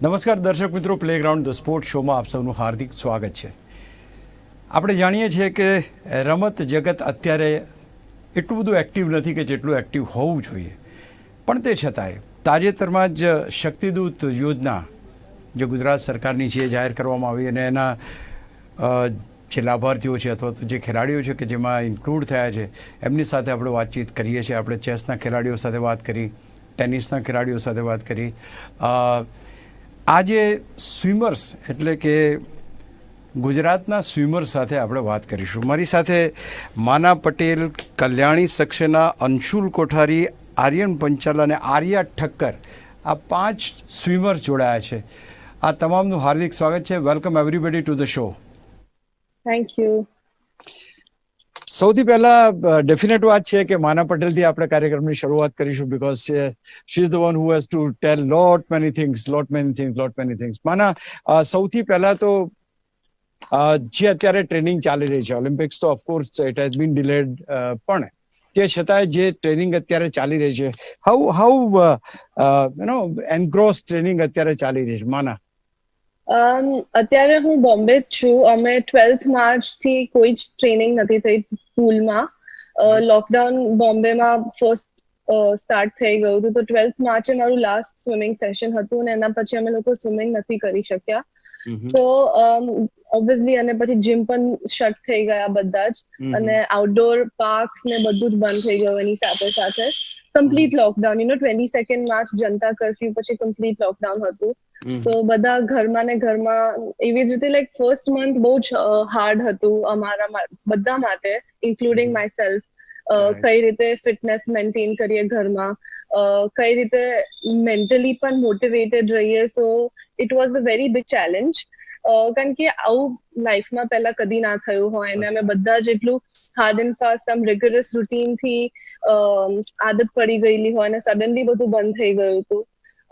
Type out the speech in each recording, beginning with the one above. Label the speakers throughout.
Speaker 1: નમસ્કાર દર્શક મિત્રો, પ્લેગ્રાઉન્ડ ધ સ્પોર્ટ શોમાં આપ સૌનું હાર્દિક સ્વાગત છે. આપણે જાણીએ છીએ કે રમત જગત અત્યારે એટલું બધું એક્ટિવ નથી કે જેટલું એક્ટિવ હોવું જોઈએ, પણ તે છતાંય તાજેતરમાં જ શક્તિદૂત યોજના જે ગુજરાત સરકારની છે એ જાહેર કરવામાં આવી અને એના જે લાભાર્થીઓ છે અથવા તો જે ખેલાડીઓ છે કે જેમાં ઇન્ક્લુડ થયા છે એમની સાથે આપણે વાતચીત કરીએ છીએ. આપણે ચેસના ખેલાડીઓ સાથે વાત કરી, ટેનિસના ખેલાડીઓ સાથે વાત કરી. આજે સ્વિમર્સ એટલે કે ગુજરાતના સ્વિમર્સ સાથે આપણે વાત કરીશું. મારી સાથે માના પટેલ, કલ્યાણી સક્સેના, અંશુલ કોઠારી, આર્યન પંચાલ અને આર્યા ઠક્કર, આ 5 સ્વિમર્સ જોડાયા છે. આ તમામનું હાર્દિક સ્વાગત છે. Welcome everybody to the show.
Speaker 2: Thank you.
Speaker 1: સૌથી પહેલા ડેફિનેટ વાત છે કે માના પટેલથી આપણે કાર્યક્રમની શરૂઆત કરીશું, because she is the one who has to tell lot many things. Maana, સૌથી પહેલા તો જે અત્યારે ટ્રેનિંગ ચાલી રહી છે, ઓલિમ્પિક્સ તો of course it has been delayed, પણ તે છતાંય જે ટ્રેનિંગ અત્યારે ચાલી રહી છે, હાઉ એન્ગ્રોસ ટ્રેનિંગ અત્યારે ચાલી રહી છે માના?
Speaker 2: અત્યારે હું બોમ્બે જ છું. અમે 12th માર્ચથી કોઈ જ ટ્રેનિંગ નથી થઈ પૂલમાં. લોકડાઉન બોમ્બેમાં ફર્સ્ટ સ્ટાર્ટ થઈ ગયું હતું, તો 12th માર્ચે મારું લાસ્ટ સ્વિમિંગ સેશન હતું અને એના પછી અમે લોકો સ્વિમિંગ નથી કરી શક્યા. સો ઓબ્વિયસલી અને પછી જીમ પણ શટ થઈ ગયા બધા જ, અને આઉટડોર પાર્ક્સ ને બધું જ બંધ થઈ ગયું એની સાથે સાથે. કમ્પ્લીટ લોકડાઉન, 22nd માર્ચ જનતા કર્ફ્યુ પછી કમ્પ્લીટ લોકડાઉન હતું. તો બધા ઘરમાં ને ઘરમાં એવી જ રીતે લાઈક ફર્સ્ટ મંથ બહુ જ હાર્ડ હતું અમારા બધા માટે, ઇન્ક્લુડિંગ માય સેલ્ફ. કઈ રીતે ફિટનેસ મેન્ટેન કરીએ ઘરમાં, કઈ રીતે મેન્ટલી પણ મોટિવેટેડ રહીએ. So it was a very big challenge, કારણ કે આવું લાઈફમાં પહેલા કદી ના થયું હોય અને અમે બધા જ એટલું હાર્ડ એન્ડ ફાસ્ટ આમ રિગરસ રૂટીનથી આદત પડી ગયેલી હોય અને સડનલી બધું બંધ થઈ ગયું હતું.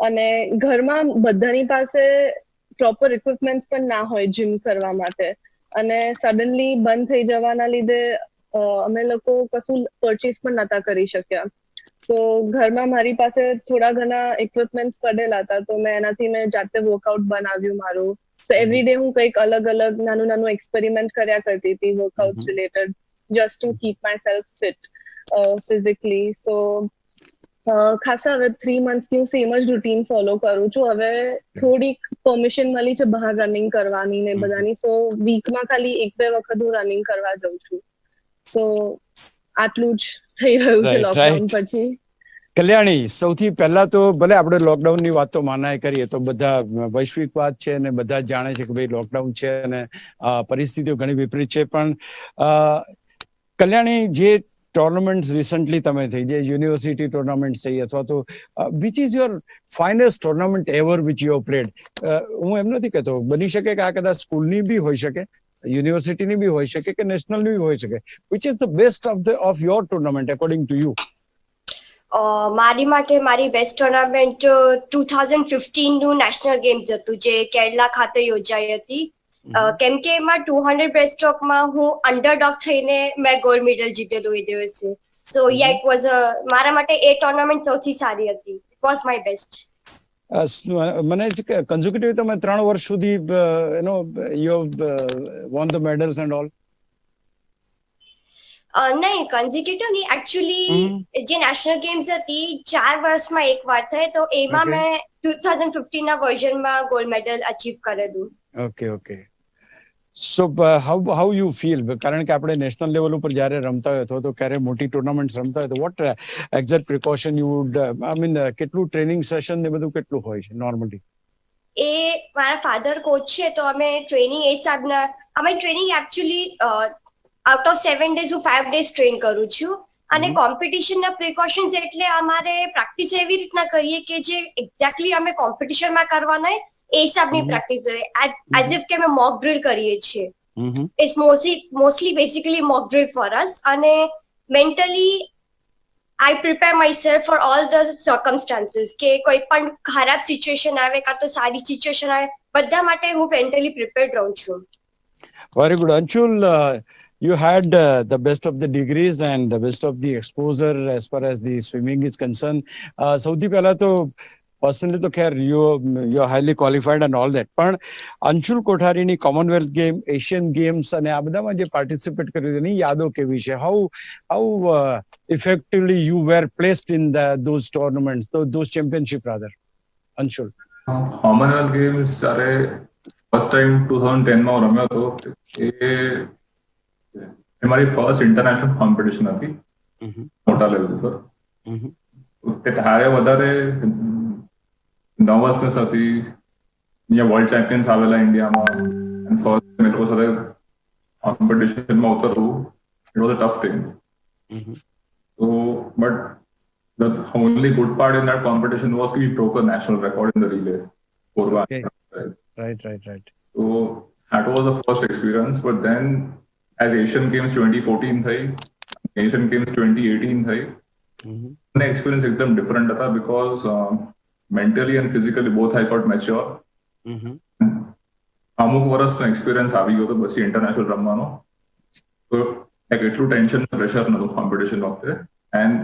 Speaker 2: અને ઘરમાં બધાની પાસે પ્રોપર ઇક્વિપમેન્ટ્સ પણ ના હોય જીમ કરવા માટે, અને સડનલી બંધ થઈ જવાના લીધે અમે લોકો કશું પરચેસ પણ નતા કરી શક્યા. સો ઘરમાં મારી પાસે થોડા ઘણા ઇક્વિપમેન્ટ્સ પડેલા હતા, તો એનાથી મેં જાતે વર્કઆઉટ બનાવ્યું મારું. સો એવરી ડે હું કંઈક અલગ અલગ નાનું એક્સપેરિમેન્ટ કર્યા કરતી હતી workout related, just to keep myself fit physically. So ખાસા હવે 3 મંથથી હું સેમ જ રૂટીન ફોલો કરું છું. હવે થોડીક પરમિશન મળી છે બહાર રનિંગ કરવાની ને બધાની, સો વીકમાં ખાલી 1-2 વખત હું રનિંગ કરવા જાઉં છું. સો આટલું જ થઈ રહ્યું છે લોકડાઉન પછી.
Speaker 1: કલ્યાણી, સૌથી પહેલા તો ભલે આપણે લોકડાઉનની વાત તો માનાએ કરીએ તો બધા વૈશ્વિક વાત છે અને બધા જાણે છે કે ભાઈ લોકડાઉન છે અને પરિસ્થિતિઓ ઘણી વિપરીત છે, પણ કલ્યાણી, જે ટુર્નામેન્ટ રિસન્ટલી તમે થઈ, જે યુનિવર્સિટી ટુર્નામેન્ટ થઈ, અથવા તો which is your finest tournament ever which you have played? હું એમ નથી કહેતો, બની શકે કે આ કદાચ સ્કૂલની બી હોઈ શકે, યુનિવર્સિટીની બી હોઈ શકે કે નેશનલની બી હોઈ શકે. Which is the best of your tournament according to you?
Speaker 3: મારી માટે મારી બેસ્ટ ટુર્નામેન્ટ 2015 નું નેશનલ ગેમ્સ હતું, જે કેરલા ખાતે યોજાઈ હતી. કેમ કે એમાં 200 બ્રેસ્ટસ્ટ્રોકમાં હું અંડરડોગ થઈને મેં ગોલ્ડ મેડલ જીતેલું એ દિવસે. સો યા ઇટ વોઝ મારા માટે એ ટુર્નામેન્ટ સૌથી સારી હતી. It was my best.
Speaker 1: મને કન્ઝ્યુકેટિવ તમે 3 વર્ષ સુધી you won the medals and all?
Speaker 3: નહીં, કન્ઝિક્યુટિવ નહીં. એકચ્યુઅલી જે નેશનલ ગેમ્સ હતી 4 વર્ષમાં એક વાર થાય, તો એમાં મેં 2015 ના વર્ઝનમાં ગોલ્ડ મેડલ અચીવ કરેલું.
Speaker 1: Okay. So how you feel? કારણ કે આપણે નેશનલ લેવલ ઉપર જ્યારે રમતા હોય અથવા તો ક્યારે મોટી ટુર્નામેન્ટ રમતા હોય તો what exact precaution you would, I mean કેટલું ટ્રેનિંગ સેશન ને બધું કેટલું હોય છે નોર્મલી?
Speaker 3: એ મારા ફાધર કોચ છે, તો અમે ટ્રેનિંગ એ હિસાબના, અમે training actually out of 7 days હું 5 days ટ્રેન કરું છું. અને કોમ્પિટિશનના પ્રિકોશન્સ એટલે અમારે પ્રેક્ટિસ એવી રીતના કરીએ કે જે એક્ઝેક્ટલી અમે કોમ્પિટિશનમાં કરવાના હોય એ હિસાબની પ્રેક્ટિસ હોય, એઝ ઇફ કે અમે મોક ડ્રિલ કરીએ છીએ. It's mostly basically mock drill for us. અને mentally I prepare myself for all the circumstances, કે કોઈ પણ ખરાબ સિચ્યુએશન આવે કાં તો સારી સિચ્યુએશન આવે, બધા માટે હું મેન્ટલી પ્રિપેર્ડ રહું છું.
Speaker 1: Very good. Anshul, you had the best of the degrees and the best of the exposure as far as the swimming is concerned. સૌથી પહેલા તો પર્સનલી તો ખેર you are highly qualified and all that, પણ અંશુલ કોઠારીની Commonwealth game, Asian games અને આ બધામાં જે પાર્ટિસિપેટ કર્યું એની યાદો કેવી છે? How effectively you were placed in those tournaments, those championship rather, Anshul?
Speaker 4: Commonwealth games જ્યારે ફર્સ્ટ ટાઈમ 2010 માં હું રમ્યો હતો, એ મારી ફર્સ્ટ ઇન્ટરનેશનલ કોમ્પિટિશન હતી મોટા લેવલ પર. ત્યારે વધારે નર્વસનેસ હતી. અહીંયા વર્લ્ડ ચેમ્પિયન્સ આવેલા ઇન્ડિયામાં, એન્ડ ફર્સ્ટ એ લોકો સાથે કોમ્પિટિશનમાં ઉતરવું, it was a tough thing. So, but the only good part in that competition was we broke a national record in the relay.
Speaker 1: Okay. Right.
Speaker 4: So that was the first experience. But then, as Asian Games 2014 થઈ, Asian Games 2018 થઈ, my experience एकदम different था because mentally and physically both I got mature. અમુક વર્ષનો experience આવી ગયો હતો પછી ઇન્ટરનેશનલ રમવાનો, તો એટલું ટેન્શન પ્રેશર નહોતું કોમ્પિટિશન વખતે. And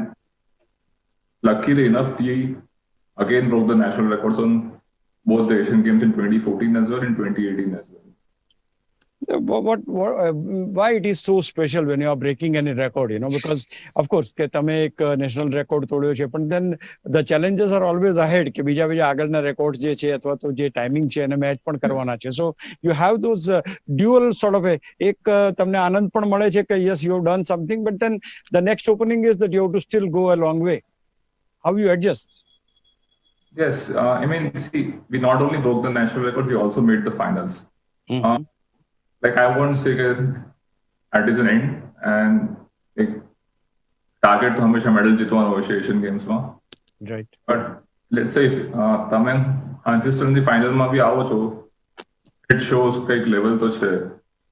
Speaker 4: luckily enough we again broke the national records on both the Asian Games in 2014 as well and 2018 as well.
Speaker 1: Why it is so special when you are breaking any record, because of course કે તમે એક national record તોડ્યો છે, પણ then the challenges are always ahead કે બીજા આગળના record જે છે અથવા તો જે ટાઈમિંગ છે એને મેચ પણ કરવાના છે. So you have those dual sort of એક તમને આનંદ પણ મળે છે કે yes you have done something, but then the next opening is that you have to still go a long way. How you adjust?
Speaker 4: Yes, I mean, see, we not only broke the national record, we also made the finals. Like I won't say that at is an end, and like target તો હંમેશા medal જીતવાનો હોય છે Asian ગેમ્સમાં.
Speaker 1: Right.
Speaker 4: But let's say તમે consistency ફાઇનલમાં બી આવો છો, it shows કંઈક લેવલ તો છે.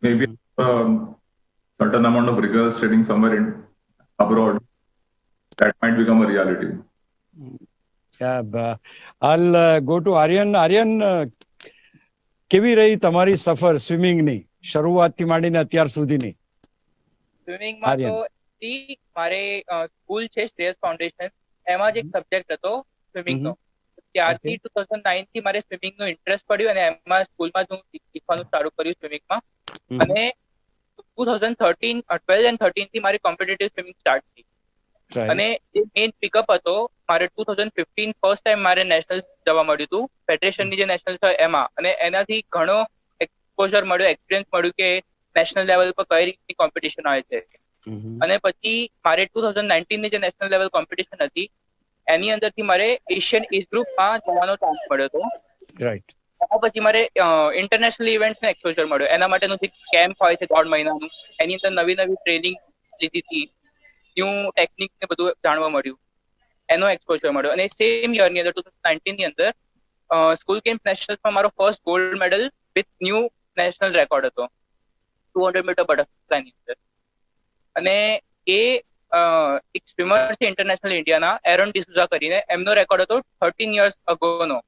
Speaker 4: Maybe certain amount of rigorous training somewhere in abroad that might become a reality.
Speaker 1: Yeah, I'll go to Aryan. Aryan, કેવી રહી તમારી સફર સ્વિમિંગની, શરૂઆતથી માંડીને અત્યાર સુધીની?
Speaker 5: સ્વિમિંગમાં તો મારે સ્કૂલ છે શ્રેયસ ફાઉન્ડેશન, એમાં જ એક સબ્જેક્ટ હતો સ્વિમિંગનો. ત્યારથી 2009 થી મારે સ્વિમિંગનો ઇન્ટરેસ્ટ પડ્યો અને એમાં સ્કૂલમાં જ હું શીખવાનું ચાલુ કર્યું સ્વિમિંગમાં. અને 12 and 13 થી મારી કોમ્પિટિટિવ સ્વિમિંગ સ્ટાર્ટ થઈ. અને જે મેઇન પિકઅપ હતો મારે 2015 ફર્સ્ટ ટાઈમ મારે નેશનલ જવા મળ્યું હતું, ફેડરેશનની જે નેશનલ છે એમાં. અને એનાથી ઘણો એક્સપોઝર મળ્યો, એક્સપિરિયન્સ મળ્યું કે નેશનલ લેવલ પર કઈ રીતની કોમ્પિટિશન આવે છે. અને પછી મારે 2019 ની જે નેશનલ લેવલ કોમ્પિટિશન હતી એની અંદરથી મારે એશિયન એજ ગ્રુપમાં જવાનો ચાન્સ મળ્યો હતો.
Speaker 1: રાઈટ.
Speaker 5: પછી મારે ઇન્ટરનેશનલ ઇવેન્ટ્સનો એક્સપોઝર મળ્યો. એના માટેનું જે કેમ્પ હોય છે 3 મહિનાનું, એની અંદર નવી ટ્રેનિંગ લીધી હતી, ન્યૂ ટેકનિક ને બધું જાણવા મળ્યું, એનો એક્સપોઝર મળ્યો. અને સેમ યરની અંદર 2019 ની અંદર સ્કૂલ ગેમ્સ નેશનલ્સમાં મારો first gold medal with new national record હતો 200 મીટર બટરફ્લાયની અંદર. અને એ એક સ્વિમર છે ઇન્ટરનેશનલ ઇન્ડિયાના, એરોન ડિસુઝા કરીને, એમનો રેકોર્ડ હતો 13 years અગોનો.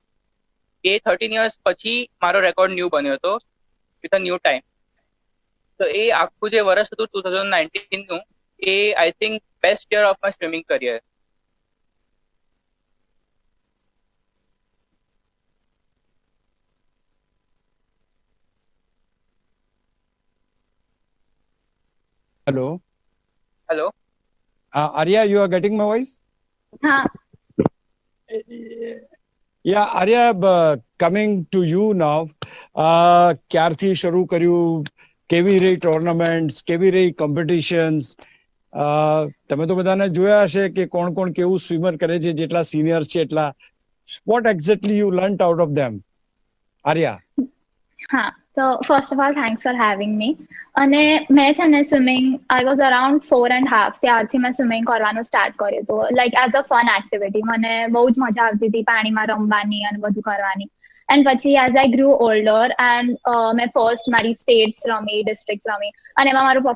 Speaker 5: એ 13 years પછી મારો રેકોર્ડ ન્યૂ બન્યો હતો વિથ અ ન્યૂ ટાઈમ. તો એ આખું જે વર્ષ હતું 2019 નું, એ I think best year of my swimming career.
Speaker 1: Hello.
Speaker 5: Hello.
Speaker 1: Arya, you are getting my voice?
Speaker 2: હા.
Speaker 1: Yeah, Arya, coming to you now. ક્યારથી શરૂ કર્યું, કેવી રહી ટુર્નામેન્ટ્સ, કેવી રહી કોમ્પિટિશન્સ? તમે તો બધાને જોયા હશે કે કોણ કોણ કેવું સ્વિમર કરે છે, જેટલા સિનિયર્સ છે એટલા. What exactly you learnt out of them? Arya.
Speaker 6: હા, તો first of all thanks for having મી. અને મેં છે ને સ્વિમિંગ, આઈ વોઝ અરાઉન્ડ 4.5 ત્યારથી મેં સ્વિમિંગ કરવાનું સ્ટાર્ટ કર્યું હતું, like as a fun activity. મને બહુ જ મજા આવતી હતી પાણીમાં રમવાની અને બધું કરવાની. એન્ડ પછી એઝ આઈ ગ્રુ ઓલ્ડર એન્ડ મેં ફર્સ્ટ મારી સ્ટેટ્સ રમી, ડિસ્ટ્રિક્ટ રમી, અને એમાં મારું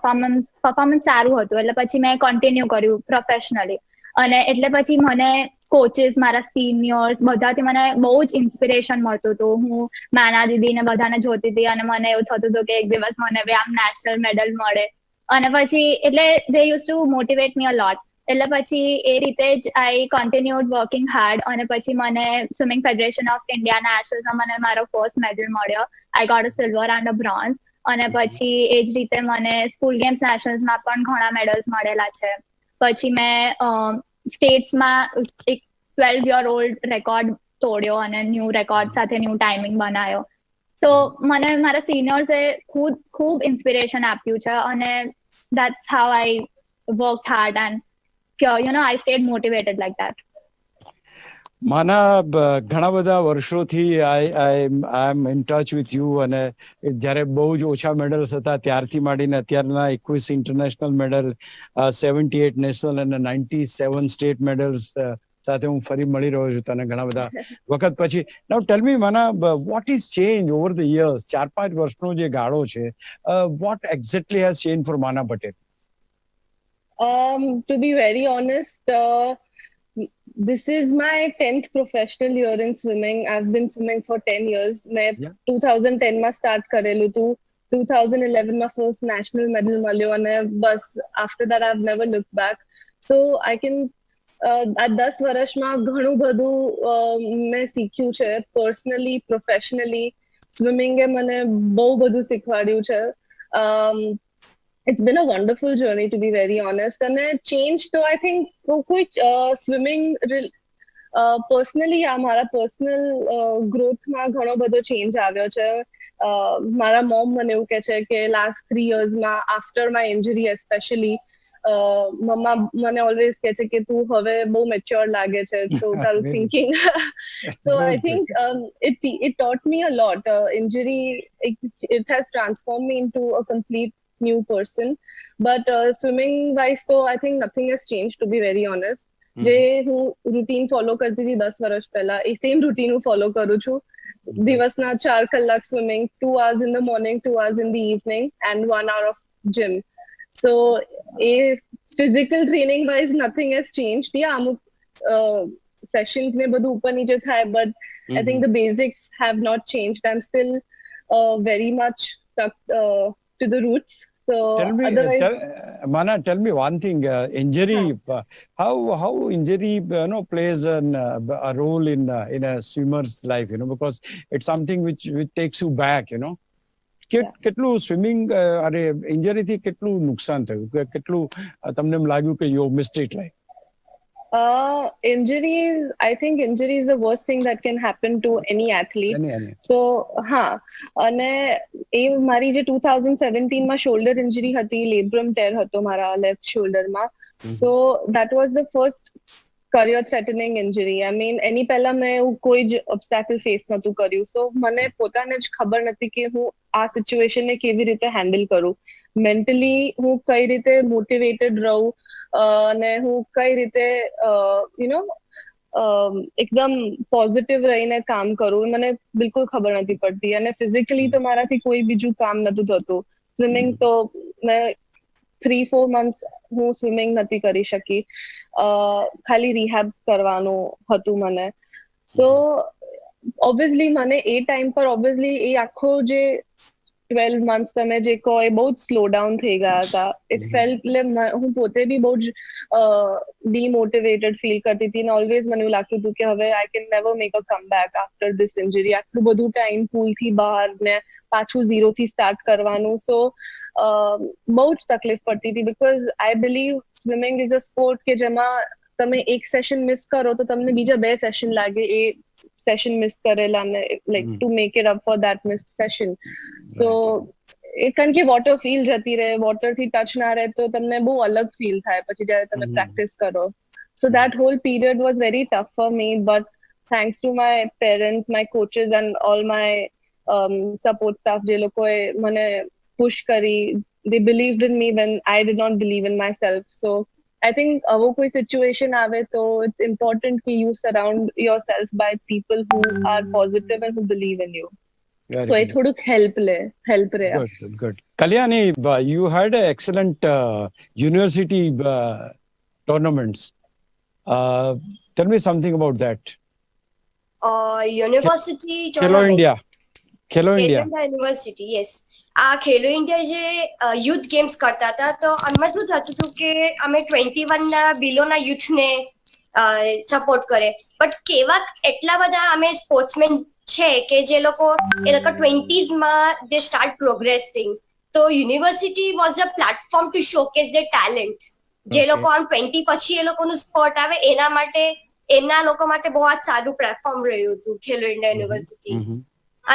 Speaker 6: પરફોર્મન્સ સારું હતું. એટલે પછી મેં કન્ટિન્યુ કર્યું પ્રોફેશનલી. અને એટલે પછી મને કોચિસ, મારા સિનિયર્સ બધાથી મને બહુ જ ઇન્સ્પિરેશન મળતું હતું. હું માના દીદીને બધાને જોતી હતી અને મને એવું થતું હતું કે એક દિવસ મને બી આમ નેશનલ મેડલ મળે. અને પછી એટલે દે યુઝ ટુ મોટિવેટ મી અ લોટ. એટલે પછી એ રીતે જ આઈ કન્ટિન્યુડ વર્કિંગ હાર્ડ અને પછી મને સ્વિમિંગ ફેડરેશન ઓફ ઇન્ડિયાના એશિયાઝમાં મને મારો ફર્સ્ટ મેડલ મળ્યો. I got a silver and a bronze. અને પછી એ જ રીતે મને સ્કૂલ ગેમ્સ નેશનલ્સમાં પણ ઘણા મેડલ્સ મળેલા છે. પછી મેં સ્ટેટ્સમાં એક 12 year old રેકોર્ડ તોડ્યો અને ન્યૂ રેકોર્ડ સાથે ન્યૂ ટાઈમિંગ બનાવ્યો. તો મને મારા સિનિયર્સે ખૂબ ઇન્સ્પિરેશન આપ્યું છે અને that's how I worked hard and I stayed motivated like that.
Speaker 1: માના ઘણા બધા વર્ષોથી આઈ એમ ઇન ટચ વિથ યુ, અને જ્યારે બહુ જ ઓછા મેડલ્સ હતા ત્યારથી માંડીને અત્યારના 21 ઇન્ટરનેશનલ મેડલ, 78 નેશનલ અને 97 સ્ટેટ મેડલ્સ સાથે હું ફરી મળી રહ્યો છું તને ઘણા બધા વખત પછી. નાઉ tell me Maana, what is change over the years? 4-5 વર્ષનો જે ગાળો છે, what exactly has change for Maana Patel?
Speaker 2: To be very honest, this is my 10th professional year in swimming. I've been swimming for 10 years. मैं 2010 में start करेलू तू. 2011 में first national medal મળ્યો અને બસ after that I've never looked back. So I can આ 10 વર્ષમાં ઘણું બધું મેં શીખ્યું છે પર્સનલી, પ્રોફેશનલી. સ્વિમિંગે મને બહુ બધું શીખવાડ્યું છે. It's been a wonderful journey, to be very honest. And change, though, I think, swimming personally, મારા personal growth માં ઘણો બધો change આવ્યો છે. મારા mom મને એવું કહે છે કે last 3 years માં, after my injury especially, મમ્મા મને always કહે છે કે તું હવે બહુ mature લાગે છે, તો તારું thinking. So I think it taught me a lot. Injury, it has transformed me into a complete new person. But swimming wise, though, I think nothing has changed, to be very honest. જે હું routine follow કરતી હતી 10 વર્ષ પહેલા, એ same routine હું follow કરું છું. દિવસના 4 કલાક swimming, 2 hours in the morning, 2 hours in the evening, and 1 hour of gym. So a physical training wise nothing has changed. Yeah, અમુક sessions ને બધું ઉપર નીચે થાય, but I think the basics have not changed. I'm still very much stuck to the roots. So otherwise,
Speaker 1: Mana, tell me one thing. Injury, how injury plays a role in a swimmer's life, because it's something which takes you back, કેટલું swimming, અરે ઇન્જરીથી કેટલું નુકસાન થયું, કેટલું તમને એમ લાગ્યું કે you missed it? Like
Speaker 2: injuries, I think injury is the worst thing that can happen to any athlete. So અને એ મારી જે 2017 માં shoulder injury હતી, labrum tear હતો મારા left shoulder માં. So that was the first career threatening injury. I mean, એની પહેલા મેં કોઈ જ obstacle face નતું કર્યું. So મને પોતાને જ ખબર નથી કે હું આ સિચ્યુએશન ને કેવી રીતે હેન્ડલ કરું. મેન્ટલી હું કઈ રીતે મોટિવેટેડ રહું અને હું કઈ રીતે એકદમ પોઝિટિવ રહીને કામ કરું, મને બિલકુલ ખબર નથી પડતી. અને ફિઝિકલી તો મારાથી કોઈ બીજું કામ નતું થતું. સ્વિમિંગ તો મેં 3-4 months હું સ્વિમિંગ નથી કરી શકી. ખાલી રિહેબ કરવાનું હતું મને. સો ઓબ્વિયસલી મને એ ટાઈમ પર ઓબ્વિયસલી એ આખો જે 12 months તમે જે કહો એ બહુ જ સ્લો ડાઉન થઈ ગયા હતા. ઇટ ફેલ્ટ, એટલે હું પોતે બી બહુ જ ડીમોટિવેટેડ ફીલ કરતી હતી. ને ઓલવેઝ મને એવું લાગતું હતું કે હવે I can never make a comeback after this injury. આટલું બધું ટાઈમ પૂલથી બહાર ને પાછું ઝીરોથી સ્ટાર્ટ કરવાનું. સો બહુ જ તકલીફ પડતી હતી, because I believe swimming is a sport કે જેમાં તમે એક સેશન મિસ કરો તો તમને બીજા 2 સેશન લાગે એ સેશન મિસ કરેલા ને, like to make it up for that missed session. So એ કારણ કે વોટર ફીલ જતી રહે, વોટરથી ટચ ના રહે તો તમને બહુ અલગ ફીલ થાય પછી જ્યારે તમે પ્રેક્ટિસ કરો. So that whole period was very tough for me, but thanks to my parents, my coaches and all my support staff, જે લોકોએ મને પુશ કરી. They believed in me when I did not believe in myself. So I think वो कोई situation आवे तो it's important कि you surround yourself by people who are positive and who believe in you. So it થોડુંક help રહે.
Speaker 1: Good. Kalyani, you had an excellent university tournaments. Tell me something about that.
Speaker 3: University
Speaker 1: Hello
Speaker 3: tournament.
Speaker 1: India. Khelo
Speaker 3: Khelo
Speaker 1: India.
Speaker 3: India university yes. આ ખેલો India જે youth games કરતા હતા તો આમાં શું થતું હતું કે અમે 21 ના બિલોના યુથને સપોર્ટ કરે, બટ કેવા એટલા બધા અમે સ્પોર્ટ્સમેન છે કે જે લોકો 20s માં દે સ્ટાર્ટ પ્રોગ્રેસિંગ. તો university was a platform to showcase the talent. જે
Speaker 1: Okay.
Speaker 3: લોકો આમ 20 પછી એ લોકોનું સ્પોટ આવે એના માટે, એમના લોકો માટે બહુ જ સારું પ્લેટફોર્મ રહ્યું હતું ખેલો ઇન્ડિયા યુનિવર્સિટી.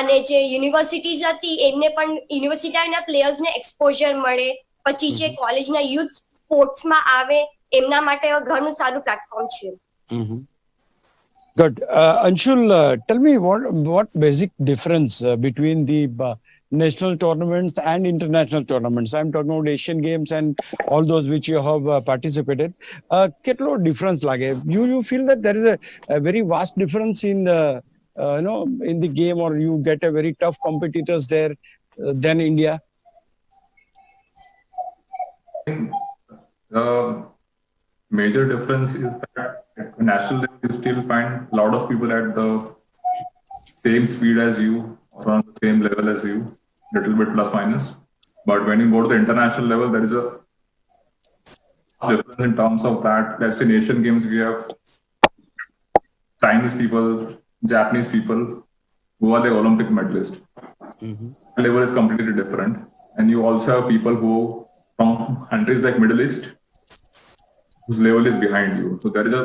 Speaker 3: અને જે યુનિવર્સિટીઝ હતી એમને પણ યુનિવર્સિટીના પ્લેયર્સને એક્સપોઝર મળે, પછી જે કોલેજના યુથ સ્પોર્ટ્સમાં આવે એમના માટે ઘણું સારું પ્લેટફોર્મ છે.
Speaker 1: Good. Anshul, tell me what basic difference between the national tournaments and international tournaments. I'm talking about Asian Games and all those which you have participated. Ketlo difference lage? You feel that there is a very vast difference in in the game, or you get a very tough competitors there than India?
Speaker 4: The major difference is that at the national level, you still find a lot of people at the same speed as you or on the same level as you, little bit plus minus. But when you go to the international level, there is a difference in terms of that. Let's say in Asian Games, we have Chinese people, Japanese people who are the Olympic medalists. The level is completely different. And you also have people who from countries like Middle East whose level is behind you. So there is a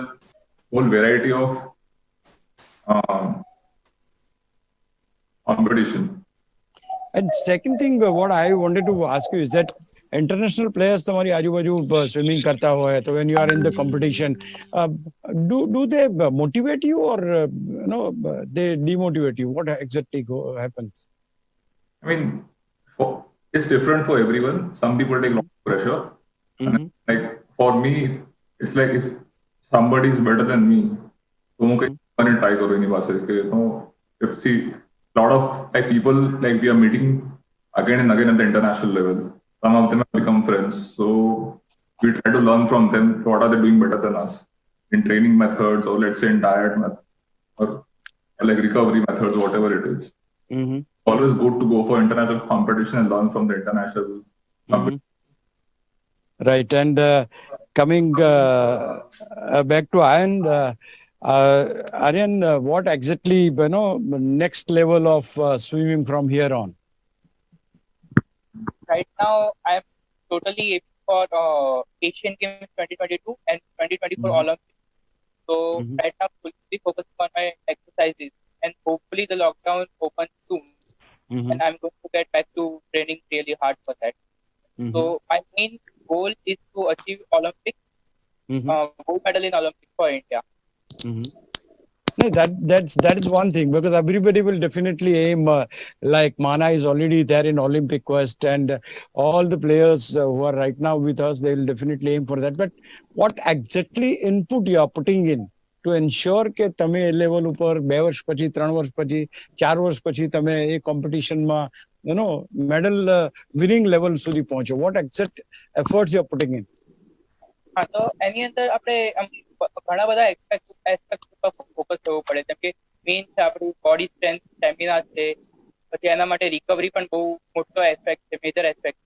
Speaker 4: whole variety of competition.
Speaker 1: And second thing, what I wanted to ask you is that international players તમારી આજુબાજુ swimming કરતા હોય તો when you are in the competition, do they motivate you, or they demotivate you? What exactly happens?
Speaker 4: I mean, it's different for everyone. Some people take a lot of pressure. And like for me, it's like if somebody is better than me, तो मुझे try करो इन्हीं बात से कि if see lot of like people like we are meeting again and again at the international level. Some of them have become friends, so we try to learn from them what are they doing better than us in training methods, or let's say in diet method, or like recovery methods, whatever it is. Always good to go for international competition and learn from the international competition.
Speaker 1: Right. And coming back to Aryan, Aryan, what exactly, next level of swimming from here on?
Speaker 5: Right now, I'm totally aiming for Asian Games 2022 and 2024 Olympics. So right now, fully focusing on my exercises, and hopefully the lockdown opens soon, and I'm going to get back to training really hard for that. So my main goal is to achieve Olympics, gold medal in Olympics for India.
Speaker 1: No, that is one thing, because everybody will definitely aim, like Mana is already there in Olympic quest, and all the players who are right now with us, they will definitely aim for that. But what exactly input you are putting in to ensure કે તમે એ level ઉપર 2 વર્ષ પછી 3 વર્ષ પછી 4 વર્ષ પછી તમે એ કોમ્પિટિશનમાં મેડલ વિનિંગ લેવલ સુધી પહોંચો? What exact efforts you are putting in?
Speaker 5: હા, તો એની અંદર આપણે ઘણા બધા એસ્પેક્ટ પર ફોકસ કરવું પડે, જેમ કે મેઇન છે આપણું બોડી સ્ટ્રેન્થ, સ્ટેમિના છે, પછી એના માટે રિકવરી પણ બહુ મોટો એસ્પેક્ટ છે, મેજર એસ્પેક્ટ.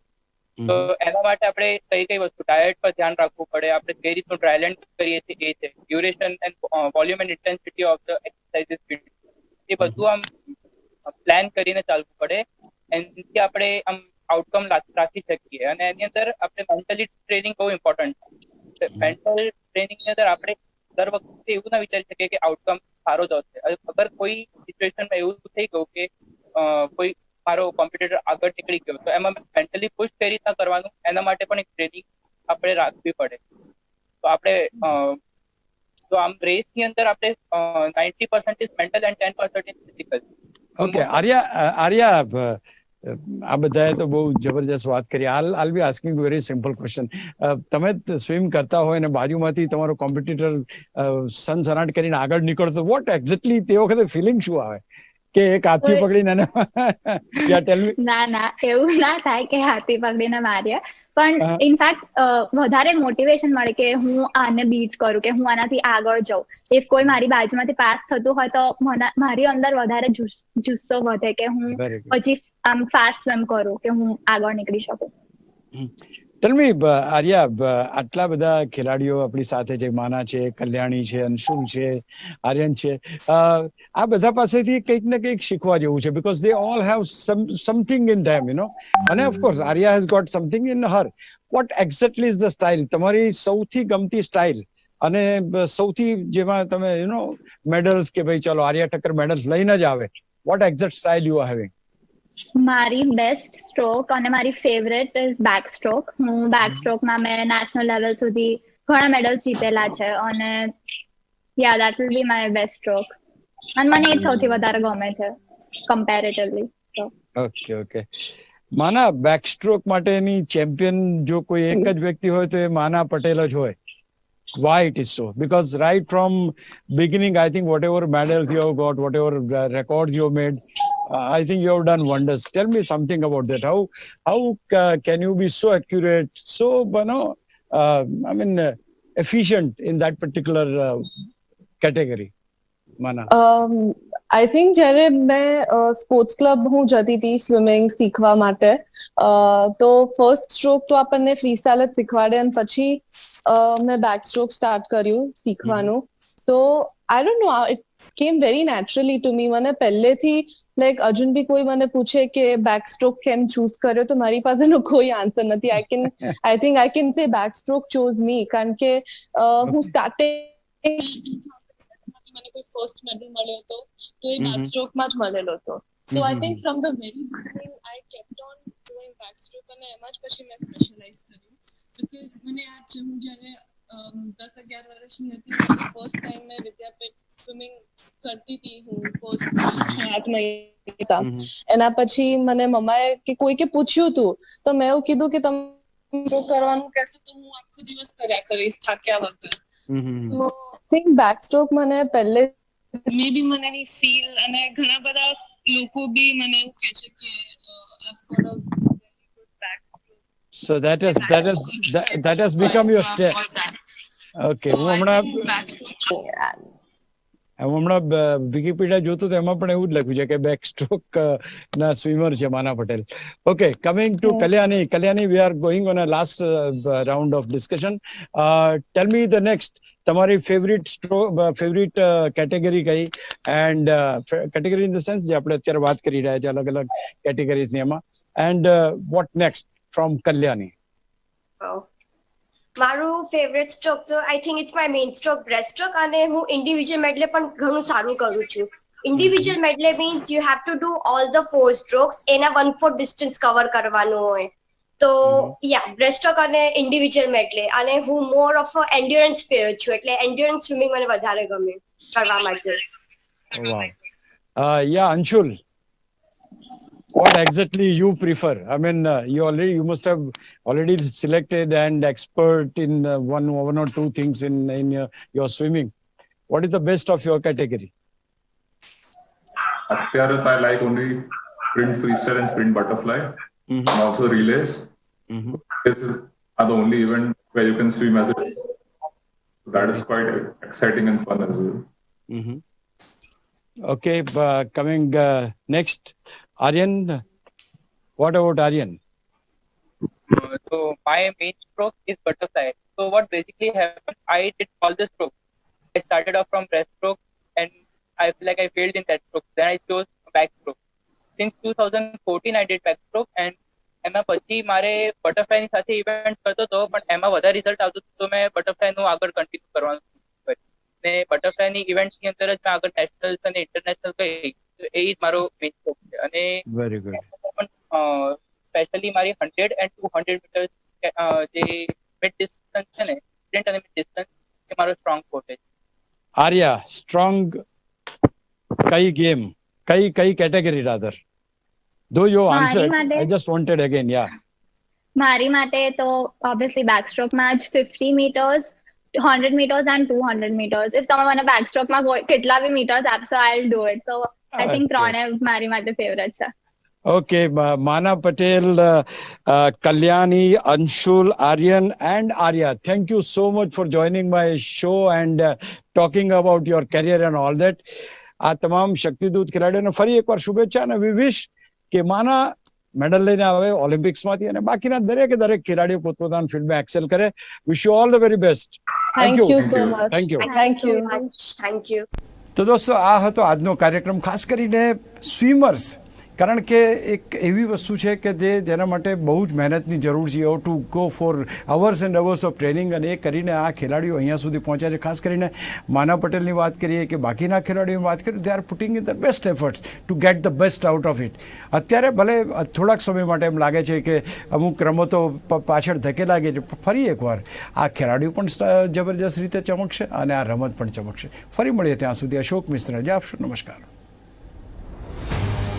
Speaker 5: તો એના માટે આપણે કઈ વસ્તુ ડાયટ પર ધ્યાન રાખવું પડે, આપણે કઈ રીતનું ટ્રાયલ એન્ડ કરીએ છીએ એ છે, duration and volume and intensity of the exercises, એ બધું આમ પ્લાન કરીને ચાલવું પડે, એનાથી આપણે આમ આઉટકમ રાખી શકીએ. અને એની અંદર આપણે મેન્ટલી ટ્રેનિંગ બહુ ઇમ્પોર્ટન્ટ છે. મેન્ટલ ટ્રેનિંગની અંદર આપણે દર વખતે એવું ના વિચારી શકીએ કે આઉટકમ સારો જ હશે. અગર કોઈ સિચ્યુએશનમાં એવું થઈ ગયું કે કોઈ મારો કોમ્પિટિટર આગળ નીકળી ગયો, તો એમાં મેન્ટલી પુશ કઈ રીતના કરવાનું, એના માટે પણ એક ટ્રેનિંગ આપણે રાખવી પડે. તો આપણે તો આમ રેસની અંદર આપણે 90% is mental and 10% is physical.
Speaker 1: Okay, Arya, આ બધાએ તો બહુ જબરજસ્ત વાત કરી. I'll be asking you a very simple question. તમે સ્વિમ કરતા હોય ને બાજુમાંથી તમારો કોમ્પિટિટર સનસનાટ કરીને આગળ નીકળતો, વોટ એક્ઝેક્ટલી તે વખતે ફિલિંગ શું આવે? કે એક હાથી
Speaker 6: કોઈ-
Speaker 1: પકડીને યા ટેલ મી.
Speaker 6: ના એવું ના થાય કે હાથી પકડીને મારીએ, પણ
Speaker 1: હા.
Speaker 6: ઇનફેક્ટ વધારે મોટિવેશન મળે કે હું આને બીટ કરું, કે હું આનાથી આગળ જાઉં. ઇફ કોઈ મારી બાજુમાંથી પાસ થતું હોય તો મારી અંદર વધારે જુસ્સો વધે કે હું
Speaker 1: વેરી ગુડ.
Speaker 6: પછી આમ ફાસ્ટ સ્વિમ કરું, કે હું આગળ નીકળી શકું.
Speaker 1: ટેલ મી આર્યા, આટલા બધા ખેલાડીઓ આપણી સાથે છે, માના છે, કલ્યાણી છે, અંશુલ છે, આર્યન છે, આ બધા પાસેથી કંઈક ને કંઈક શીખવા જેવું છે, because they all have something in them, અને of course Arya has got something in her. What exactly is the style, તમારી સૌથી ગમતી સ્ટાઇલ, અને સૌથી જેમાં તમે મેડલ્સ, કે ભાઈ ચાલો આર્યા ઠક્કર મેડલ્સ લઈને જ આવે, what exact style you are having?
Speaker 6: મારી બેસ્ટ સ્ટ્રોક અને મારી ફેવરેટ ઇઝ બેક સ્ટ્રોક. હું બેક સ્ટ્રોકમાં મેં નેશનલ લેવલ સુધી ઘણા મેડલ્સ જીતેલા છે, અને yeah that will be my best stroke. અને મને એ જ સૌથી વધારે ગમે છે કમ્પેરેટિવલી.
Speaker 1: ઓકે. માના બેક સ્ટ્રોક માટેની ચેમ્પિયન જો કોઈ એક જ વ્યક્તિ હોય તો એ માના પટેલ જ હોય. Why it is so? Because right from beginning, I think whatever medals you have got, whatever records you have made, I think you have done wonders. Tell me something about that. How can you be so accurate, so efficient in that particular category, Mana?
Speaker 2: I think જ્યારે મેં sports club હું જતી હતી swimming શીખવા માટે, તો first stroke તો આપણને ફ્રી સ્ટાઇલ જ શીખવાડે, અને પછી મેં બેક સ્ટ્રોક સ્ટાર્ટ કર્યું શીખવાનું. સો આઈ ડોન્ટ નો, ઇટ કેમ વેરી નેચરલી ટુ મી. મને પહેલેથી લાઈક અર્જુન બી કોઈ મને પૂછે કે બેક સ્ટ્રોક કેમ ચૂઝ કર્યો, તો મારી પાસેનો કોઈ આન્સર નથી. I think I can say back stroke chose me, કારણ કે હું સ્ટાર્ટિંગ મને કોઈ ફર્સ્ટ મેડલ મળ્યો હતો તો એ બેક સ્ટ્રોકમાં જ મળેલો હતો. So I think from the very beginning I kept on doing back stroke, અને એમાં જ પછી મેં સ્પેશિયલાઇઝ કર્યું. બીકોઝ મને યાદ છે, હું જ્યારે 10-11 વર્ષની હતી ત્યારે ફર્સ્ટ ટાઈમ મેં વિદ્યાપીઠ સ્વિમિંગ કરતી હતી. હું ફર્સ્ટ 6-8 મહિના એના પછી મને મમ્માએ કે કોઈકે પૂછ્યું હતું, તો મેં એવું કીધું કે તમે સ્ટ્રોક કરવાનું કહેશો તો હું આખો દિવસ કર્યા કરીશ થાક્યા વગર. તો થિંક બેક સ્ટ્રોક મને પહેલે મે બી મને એની ફીલ, અને ઘણા બધા લોકો બી મને એવું કહે છે કે I've got a very good back stroke.
Speaker 1: So that has become your step. Okay. હું હમણાં વિકીપીડિયા જોતું તો એમાં પણ એવું જ લખ્યું છે કે બેક સ્ટ્રોક ના સ્વિમર છે Maana Patel. Okay, coming to Kalyani, we are going on a last round of discussion. Tell me the next, તમારી ફેવરિટ કેટેગરી કઈ? And category in the sense જે આપણે અત્યારે વાત કરી રહ્યા છે અલગ અલગ કેટેગરીઝની, એમાં. And what next from Kalyani?
Speaker 3: મારું ફેવરેટ સ્ટ્રોક તો I think it's my main stroke breast stroke, અને હું ઇન્ડિવિજ્યુઅલ મેડલે પણ ઘણું સારું કરું છું. Individual medley means you have to do all the 4 strokes, એના 1/4 ડિસ્ટન્સ કવર કરવાનું હોય. તો યા બ્રેસ્ટ સ્ટ્રોક અને ઇન્ડિવિજ્યુઅલ મેડલે, અને હું more of a endurance player છું, એટલે એન્ડ્યોરન્સ સ્વિમિંગ મને વધારે ગમે કરવા માટે.
Speaker 1: Wow. Yeah, Anshul, what exactly you prefer? I mean, you must have already selected and expert in one or two things in your swimming. What is the best of your category?
Speaker 4: અત્યારે I like only sprint freestyle and sprint butterfly, and also relays. This are the only event where you can swim as a team. So that is quite exciting and fun as well.
Speaker 1: Okay, coming next, Aryan. What about Aryan?
Speaker 5: So my main stroke is butterfly. So what basically happened, I did all the strokes. I started off from breaststroke and I feel like I failed in that stroke. Then I chose backstroke. Since 2014 I did backstroke, and એમાં પછી મારે butterfly ની સાથે event કરતો હતો, પણ એમાં વધારે રિઝલ્ટ આવતું તો મેં બટરફ્લાય નું આગળ કન્ટિન્યુ કરવાનું કર્યું. ને બટરફ્લાય ની ઇવેન્ટ ની અંદર જ મેં આગળ નેશનલ્સ અને ઇન્ટરનેશનલ ગઈ, એ જ મારો મેઇન સ્ટ્રોક છે. અને
Speaker 1: વેરી ગુડ.
Speaker 5: સ્પેશિયલી મારી 100 and 200 મીટર્સ જે મિડ ડિસ્ટન્સ છે ને, સ્પ્રિન્ટ અને મિડ ડિસ્ટન્સ, એ મારો સ્ટ્રોંગ પોર્ટ છે.
Speaker 1: Arya, strong કઈ ગેમ, કઈ category rather? Though you answered, I just wanted again, yeah.
Speaker 6: મારી માટે તો ઓબ્વિયસલી બેક સ્ટ્રોકમાં જ 50 meters, 100 meters and 200 meters. If તમે મને બેક સ્ટ્રોકમાં કેટલા બી મીટર્સ આપશો, I'll do it. So I think ત્રણે મારી માટે ફેવરેટ છે.
Speaker 1: Okay, Maana Patel, Kalyani, Anshul, Aryan and Arya, thank you so much for joining my show and talking about your career and all that. આ તમામ શક્તિદૂત ખેલાડીઓને ફરી એકવાર શુભેચ્છા અને વી વિશ કે માના મેડલ લઈને આવે ઓલિમ્પિક્સમાંથી અને બાકીના દરેક ખેલાડીઓ પોતપોતાના ફિલ્ડમાં એક્સેલ કરે. Wish you all the very best.
Speaker 2: Thank you so
Speaker 4: you.
Speaker 2: much.
Speaker 1: Thank you.
Speaker 2: Thank you.
Speaker 3: Thank you.
Speaker 1: તો દોસ્તો, આ હતો આજનો કાર્યક્રમ, ખાસ કરીને સ્વિમર્સ, કારણ કે એક એવી વસ્તુ છે કે જેના માટે બહુ જ મહેનતની જરૂર છે. You to go for hours and hours of training, અને એ કરીને આ ખેલાડીઓ અહીંયા સુધી પહોંચ્યા છે. ખાસ કરીને માના પટેલની વાત કરીએ કે બાકીના ખેલાડીઓની વાત કરીએ, they are putting in the best efforts two get the best out of it. અત્યારે ભલે થોડાક સમય માટે એમ લાગે છે કે અમુક રમતો પાછળ ધકેલા ગઈ છે, ફરી એકવાર આ ખેલાડીઓ પણ જબરજસ્ત રીતે ચમકશે અને આ રમત પણ ચમકશે. ફરી મળીએ, ત્યાં સુધી અશોક મિશ્રા, જય આપશો, નમસ્કાર.